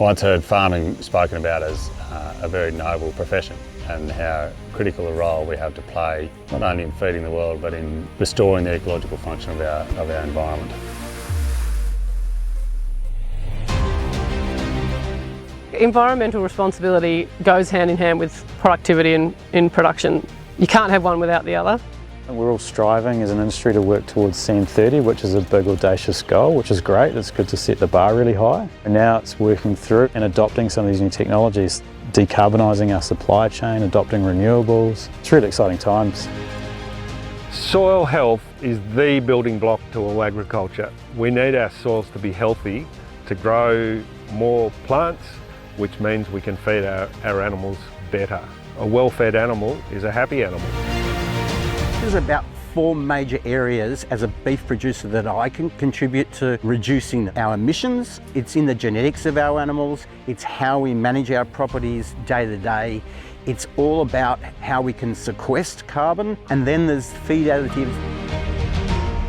I once heard farming spoken about as a very noble profession, and how critical a role we have to play, not only in feeding the world, but in restoring the ecological function of our environment. Environmental responsibility goes hand in hand with productivity in production. You can't have one without the other. We're all striving as an industry to work towards CN30, which is a big audacious goal, which is great. It's good to set the bar really high. And now it's working through and adopting some of these new technologies, decarbonising our supply chain, adopting renewables. It's really exciting times. Soil health is the building block to all agriculture. We need our soils to be healthy to grow more plants, which means we can feed our animals better. A well-fed animal is a happy animal. There's about 4 major areas as a beef producer that I can contribute to reducing our emissions. It's in the genetics of our animals, it's how we manage our properties day to day, it's all about how we can sequester carbon, and then there's feed additives.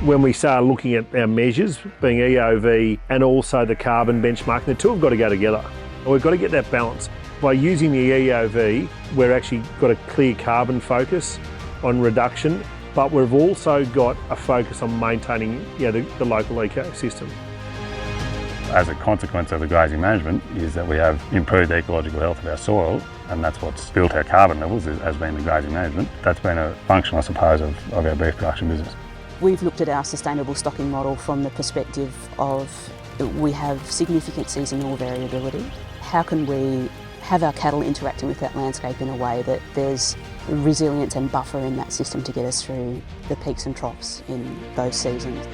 When we start looking at our measures, being EOV and also the carbon benchmark, the two have got to go together. And we've got to get that balance. By using the EOV, we've actually got a clear carbon focus on reduction, but we've also got a focus on maintaining the local ecosystem. As a consequence of the grazing management is that we have improved the ecological health of our soil, and that's what's built our carbon levels, has been the grazing management. That's been a function, I suppose, of our beef production business. We've looked at our sustainable stocking model from the perspective of we have significant seasonal variability. How can we have our cattle interacting with that landscape in a way that there's resilience and buffer in that system to get us through the peaks and troughs in those seasons?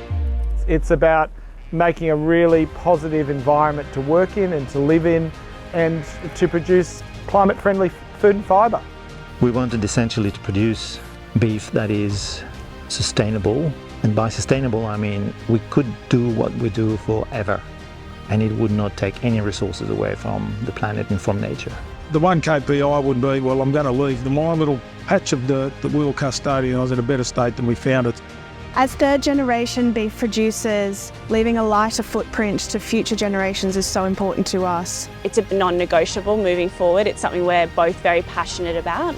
It's about making a really positive environment to work in and to live in, and to produce climate-friendly food and fibre. We wanted essentially to produce beef that is sustainable, and by sustainable I mean we could do what we do forever, and it would not take any resources away from the planet and from nature. The one KPI would be, well, I'm going to leave my little patch of dirt that we will custodialise in a better state than we found it. As third-generation beef producers, leaving a lighter footprint to future generations is so important to us. It's a non-negotiable moving forward. It's something we're both very passionate about.